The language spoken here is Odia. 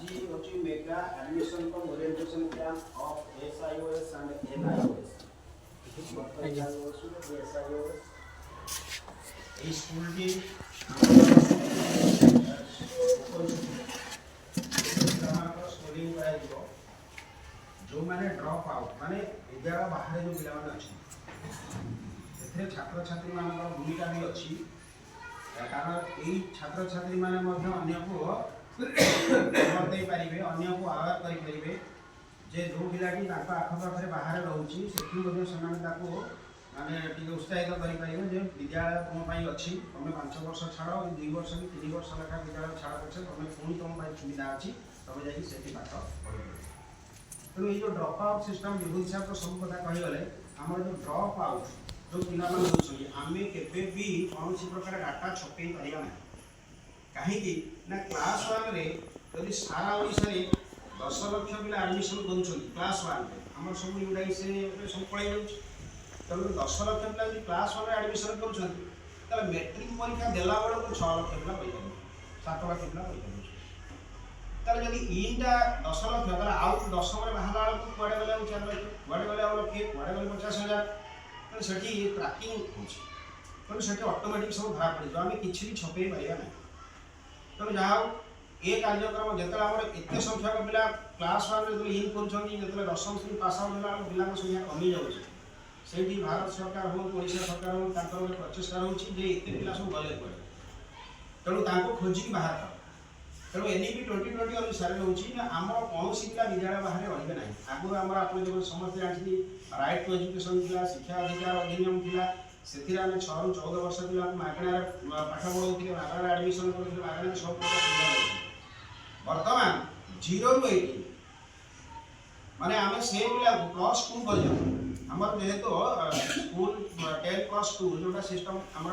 आज होची mega admission come orientation camp of SIOS and NIOS এই স্কুলটি স্কুলিং କରାଯିବ ଯେଉଁମାନେ ଡ୍ରପ୍ ଆଉଟ୍ ମାନେ ବିଦ୍ୟାଳୟ ବାହାରେ ଯେଉଁ ପିଲାମାନେ ଅଛନ୍ତି ସେଥିରେ ଛାତ୍ରଛାତ୍ରୀମାନଙ୍କର ଭୂମିକା ବି ଅଛି କାରଣ ଏଇ ଛାତ୍ରଛାତ୍ରୀମାନେ ମଧ୍ୟ ଅନ୍ୟକୁ ଖବର ଦେଇପାରିବେ ଅନ୍ୟକୁ ଆୱାର କରିପାରିବେ ଯେ ଯେଉଁ ପିଲାଟି ତାଙ୍କ ଆଖପାଖରେ ବାହାରେ ରହୁଛି ସେଥିରୁ ମଧ୍ୟ ସେମାନେ ତାକୁ ମାନେ ଟିକେ ଉତ୍ସାହିତ କରିପାରିବେ ଯେ ବିଦ୍ୟାଳୟ ତୁମ ପାଇଁ ଅଛି ତୁମେ 5 ବର୍ଷ ଛାଡ଼ 2 ବର୍ଷ କି 3 ବର୍ଷ ଲେଖା ବିଦ୍ୟାଳୟ ଛାଡ଼ ପଛେ ତୁମେ ପୁଣି ତୁମ ପାଇଁ ସୁବିଧା ଅଛି ତୁମେ ଯାଇକି ସେଠି ପାଠ ପଢ଼ିପାରିବ। ତେଣୁ ଏଇ ଯେଉଁ ଡ୍ରପ୍ ଆଉଟ୍ ସିଷ୍ଟମ୍ ବିଭୂତି ସାର୍ ତ ସବୁ କଥା କହିଗଲେ ଆମର ଯେଉଁ ଡ୍ରପ୍ ଆଉଟ୍ ଯେଉଁ ପିଲାମାନେ ହେଉଛନ୍ତି ଆମେ କେବେ ବି କୌଣସି ପ୍ରକାର ଡାଟା ଛପେଇ ପାରିବା ନାହିଁ କାହିଁକି ନା କ୍ଲାସ୍ 1ରେ ଯଦି ସାରା ଓଡ଼ିଶାରେ 10 ଲକ୍ଷ ପିଲା ଆଡ଼ମିସନ୍ କରୁଛନ୍ତି କ୍ଲାସ୍ 1ରେ ଆମର ସବୁ UDIC ସବୁ ପଳେଇ ଯାଉଛି ତେଣୁ 10 ଲକ୍ଷ ପିଲା ଯଦି କ୍ଲାସ୍ 1ରେ ଆଡ଼ମିସନ୍ କରୁଛନ୍ତି ତାହେଲେ ମେଟ୍ରିକ୍ ପରୀକ୍ଷା ଦେଲା ବେଳକୁ 6 ଲକ୍ଷ ପିଲା ପରୀକ୍ଷା ଦେଉଛନ୍ତି 7 ଲକ୍ଷ ପିଲା ପରୀକ୍ଷା ଦେଉଛନ୍ତି ତାହେଲେ ଯଦି ଇଟା 10 ଲକ୍ଷ ତାହେଲେ ଆଉ 10ରେ ବାହାରିଲା ବେଳକୁ କୁଆଡ଼େ ଗଲେ ଆଉ 4 ଲକ୍ଷ କୁଆଡ଼େ ଗଲେ ଆଉ ଲକ୍ଷେ କୁଆଡ଼େ ଗଲେ 50,000 ତେଣୁ ସେଠି ଟ୍ରାକିଂ ହେଉଛି ତେଣୁ ସେଠି ଅଟୋମେଟିକ୍ ସବୁ ଧରା ପଡ଼ିଯିବ ଆମେ କିଛି ବି ଛପେଇ ପାରିବା ନାହିଁ। ତେଣୁ ଯାହା ହଉ ଏ କାର୍ଯ୍ୟକ୍ରମ ଯେତେବେଳେ ଆମର ଏତେ ସଂଖ୍ୟକ ପିଲା କ୍ଲାସ୍ 1ରେ ଯେତେବେଳେ ଇନ୍ କରୁଛନ୍ତି ଯେତେବେଳେ 10ମ ଶ୍ରେଣୀ ପାସ୍ ଆଉଟ୍ ହେଲା ବେଳକୁ ପିଲାଙ୍କ ସଂଖ୍ୟା କମିଯାଉଛି ସେଇଠି ଭାରତ ସରକାର ହୁଅନ୍ତୁ ଓଡ଼ିଶା ସରକାର ହୁଅନ୍ତୁ ତାଙ୍କର ଗୋଟେ ପ୍ରଚେଷ୍ଟା ରହୁଛି ଯେ ଏତେ ପିଲା ସବୁ ଗଲେ କୁଆଡ଼େ ତେଣୁ ତାଙ୍କୁ ଖୋଜିକି ବାହାର କର ତେଣୁ NEP 2020 ଅନୁସାରେ ରହୁଛି ନା ଆମର କୌଣସି ପିଲା ବିଦ୍ୟାଳୟ ବାହାରେ ରହିବେ ନାହିଁ। ଆଗରୁ ଆମର ଆପଣ ଯେମିତି ସମସ୍ତେ ଜାଣିଛନ୍ତି ରାଇଟ୍ ଟୁ ଏଜୁକେସନ୍ ଥିଲା ଶିକ୍ଷା ଅଧିକାର ଅଧିନିୟମ ଥିଲା ସେଥିରେ ଆମେ 6ରୁ 14 ବର୍ଷ ପିଲାଙ୍କୁ ମାଗଣାରେ ପାଠ ପଢ଼ାଉଥିଲେ ମାଗଣାରେ ଆଡ଼ମିସନ୍ କରୁଥିଲେ ମାଗଣାରେ ସବୁ ପ୍ରକାର ସୁବିଧା ଦେଉଥିଲେ। ବର୍ତ୍ତମାନ 0ରୁ 18 ମାନେ ଆମେ ସେ ପିଲାକୁ +2 ପର୍ଯ୍ୟନ୍ତ ଆମର ଯେହେତୁ ସ୍କୁଲ 10+2 ଯେଉଁଟା ସିଷ୍ଟମ୍ ଆମର